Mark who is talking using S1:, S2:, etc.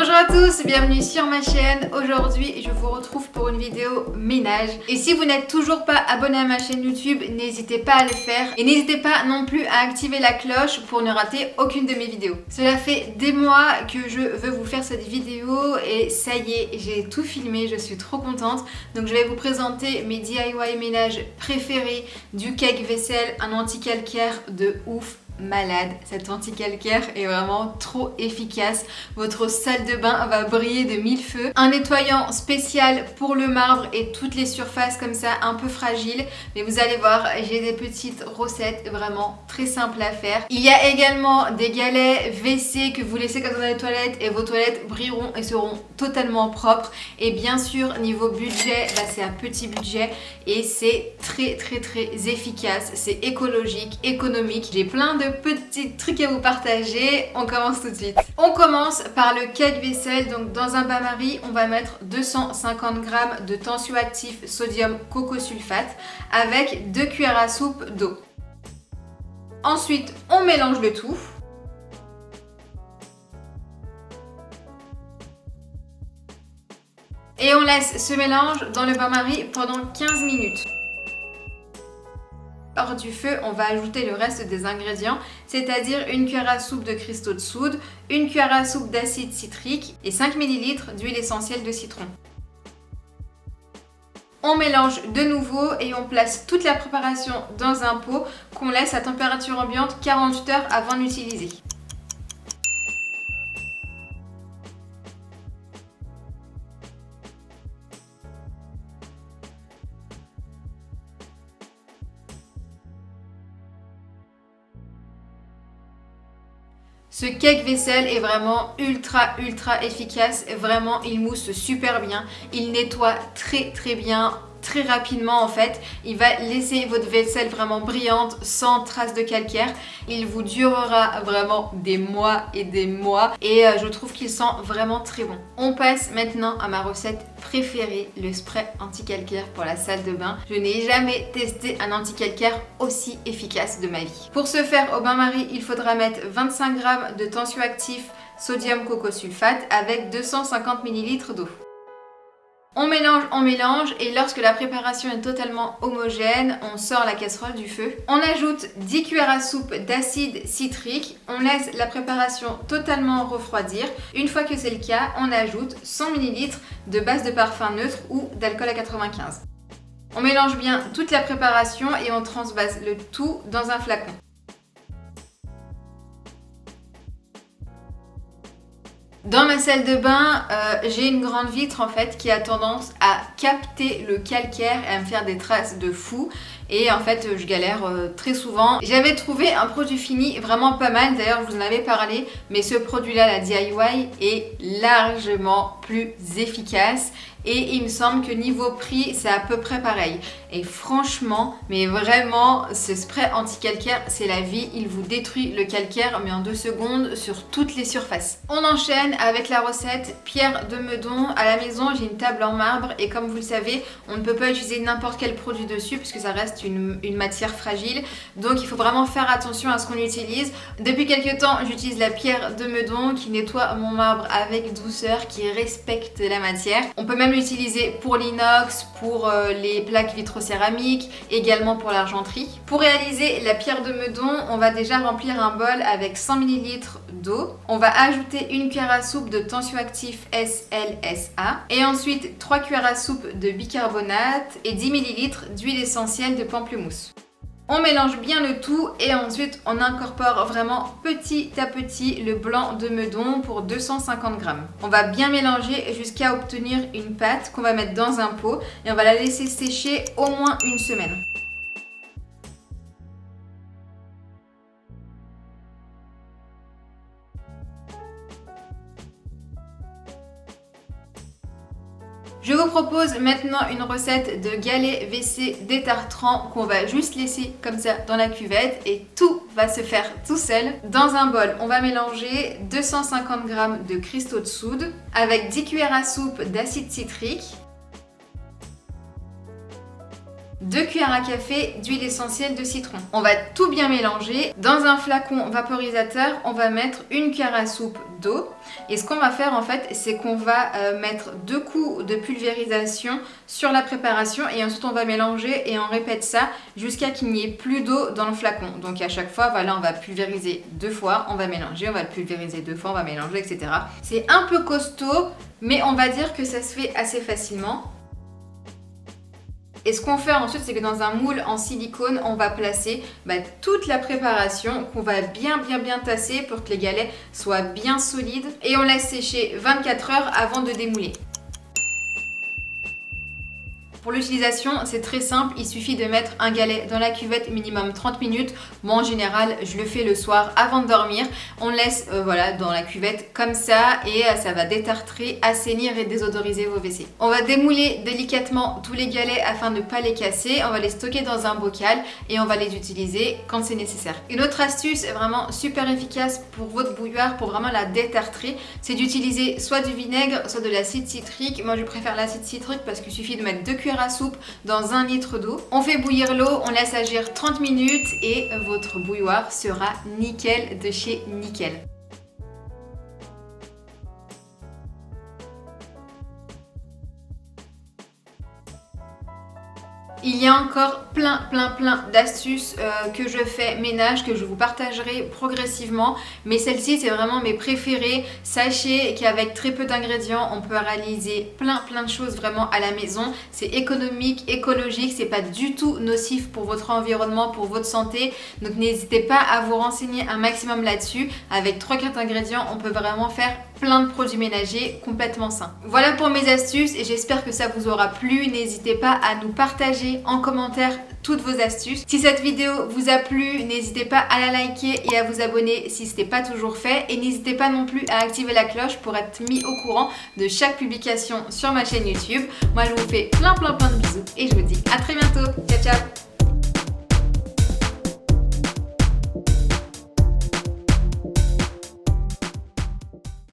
S1: Bonjour à tous, bienvenue sur ma chaîne. Aujourd'hui, je vous retrouve pour une vidéo ménage. Et si vous n'êtes toujours pas abonné à ma chaîne YouTube, n'hésitez pas à le faire. Et n'hésitez pas non plus à activer la cloche pour ne rater aucune de mes vidéos. Cela fait des mois que je veux vous faire cette vidéo et ça y est, j'ai tout filmé, je suis trop contente. Donc je vais vous présenter mes DIY ménage préférés du cake vaisselle, un anti-calcaire de ouf. Malade, cet anti-calcaire est vraiment trop efficace. Votre salle de bain va briller de mille feux. Un nettoyant spécial pour le marbre et toutes les surfaces comme ça un peu fragiles. Mais vous allez voir, j'ai des petites recettes vraiment très simples à faire. Il y a également des galets WC que vous laissez comme dans les toilettes et vos toilettes brilleront et seront totalement propres. Et bien sûr, niveau budget, là c'est un petit budget et c'est très efficace. C'est écologique, économique. J'ai plein de petits trucs à vous partager. On commence tout de suite. On commence par le cake vaisselle. Donc dans un bain-marie, on va mettre 250 g de tensioactif sodium cocosulfate avec 2 cuillères à soupe d'eau. Ensuite, on mélange le tout. Et on laisse ce mélange dans le bain-marie pendant 15 minutes. Hors du feu, on va ajouter le reste des ingrédients, c'est-à-dire une cuillère à soupe de cristaux de soude, une cuillère à soupe d'acide citrique et 5 ml d'huile essentielle de citron. On mélange de nouveau et on place toute la préparation dans un pot qu'on laisse à température ambiante 48 heures avant d'utiliser. Ce cake vaisselle est vraiment ultra efficace, vraiment il mousse super bien, il nettoie très bien, très rapidement en fait. Il va laisser votre vaisselle vraiment brillante, sans trace de calcaire. Il vous durera vraiment des mois et des mois et je trouve qu'il sent vraiment très bon. On passe maintenant à ma recette préférée, le spray anti-calcaire pour la salle de bain. Je n'ai jamais testé un anti-calcaire aussi efficace de ma vie. Pour ce faire au bain-marie, il faudra mettre 25 g de tensioactif sodium cocosulfate avec 250 ml d'eau. On mélange et lorsque la préparation est totalement homogène, on sort la casserole du feu. On ajoute 10 cuillères à soupe d'acide citrique. On laisse la préparation totalement refroidir. Une fois que c'est le cas, on ajoute 100 ml de base de parfum neutre ou d'alcool à 95. On mélange bien toute la préparation et on transvase le tout dans un flacon. Dans ma salle de bain, j'ai une grande vitre en fait qui a tendance à capter le calcaire et à me faire des traces de fou. Et en fait, je galère très souvent. J'avais trouvé un produit fini vraiment pas mal, d'ailleurs je vous en avais parlé, mais ce produit-là, la DIY, est largement plus efficace. Et il me semble que niveau prix, c'est à peu près pareil. Et franchement, mais vraiment, ce spray anti-calcaire, c'est la vie. Il vous détruit le calcaire, mais en 2 secondes, sur toutes les surfaces. On enchaîne avec la recette Pierre de Meudon. À la maison, j'ai une table en marbre. Et comme vous le savez, on ne peut pas utiliser n'importe quel produit dessus, puisque ça reste une matière fragile. Donc il faut vraiment faire attention à ce qu'on utilise. Depuis quelques temps, j'utilise la Pierre de Meudon qui nettoie mon marbre avec douceur, qui respecte la matière. On peut même l'utiliser pour l'inox, pour les plaques vitrocéramiques, également pour l'argenterie. Pour réaliser la Pierre de Meudon, on va déjà remplir un bol avec 100 ml d'eau. On va ajouter une cuillère à soupe de tensioactif SLSA et ensuite 3 cuillères à soupe de bicarbonate et 10 ml d'huile essentielle de pamplemousse. On mélange bien le tout et ensuite on incorpore vraiment petit à petit le blanc de Meudon pour 250 g. On va bien mélanger jusqu'à obtenir une pâte qu'on va mettre dans un pot et on va la laisser sécher au moins une semaine. Je vous propose maintenant une recette de galets WC détartrants qu'on va juste laisser comme ça dans la cuvette et tout va se faire tout seul. Dans un bol, on va mélanger 250 g de cristaux de soude avec 10 cuillères à soupe d'acide citrique, 2 cuillères à café d'huile essentielle de citron. On va tout bien mélanger. Dans un flacon vaporisateur, on va mettre 1 cuillère à soupe d'eau. Et ce qu'on va faire en fait, c'est qu'on va mettre 2 coups de pulvérisation sur la préparation et ensuite on va mélanger et on répète ça jusqu'à qu'il n'y ait plus d'eau dans le flacon. Donc à chaque fois, voilà, on va pulvériser 2 fois, on va mélanger, on va le pulvériser 2 fois, on va mélanger, etc. C'est un peu costaud, mais on va dire que ça se fait assez facilement. Et ce qu'on fait ensuite, c'est que dans un moule en silicone, on va placer toute la préparation qu'on va bien tasser pour que les galets soient bien solides. Et on laisse sécher 24 heures avant de démouler. Pour l'utilisation, c'est très simple, il suffit de mettre un galet dans la cuvette minimum 30 minutes. Moi en général, je le fais le soir avant de dormir. On le laisse voilà, dans la cuvette comme ça et ça va détartrer, assainir et désodoriser vos WC. On va démouler délicatement tous les galets afin de ne pas les casser. On va les stocker dans un bocal et on va les utiliser quand c'est nécessaire. Une autre astuce vraiment super efficace pour votre bouilloire, pour vraiment la détartrer, c'est d'utiliser soit du vinaigre, soit de l'acide citrique. Moi je préfère l'acide citrique parce qu'il suffit de mettre 2 cuillères à soupe dans 1 litre d'eau. On fait bouillir l'eau, on laisse agir 30 minutes et votre bouilloire sera nickel de chez nickel. Il y a encore plein d'astuces que je fais ménage, que je vous partagerai progressivement. Mais celles-ci, c'est vraiment mes préférées. Sachez qu'avec très peu d'ingrédients, on peut réaliser plein de choses vraiment à la maison. C'est économique, écologique, c'est pas du tout nocif pour votre environnement, pour votre santé. Donc n'hésitez pas à vous renseigner un maximum là-dessus. Avec 3-4 ingrédients, on peut vraiment faire plein de produits ménagers complètement sains. Voilà pour mes astuces et j'espère que ça vous aura plu. N'hésitez pas à nous partager en commentaire toutes vos astuces. Si cette vidéo vous a plu, n'hésitez pas à la liker et à vous abonner si ce n'est pas toujours fait. Et n'hésitez pas non plus à activer la cloche pour être mis au courant de chaque publication sur ma chaîne YouTube. Moi, je vous fais plein de bisous et je vous dis à très bientôt.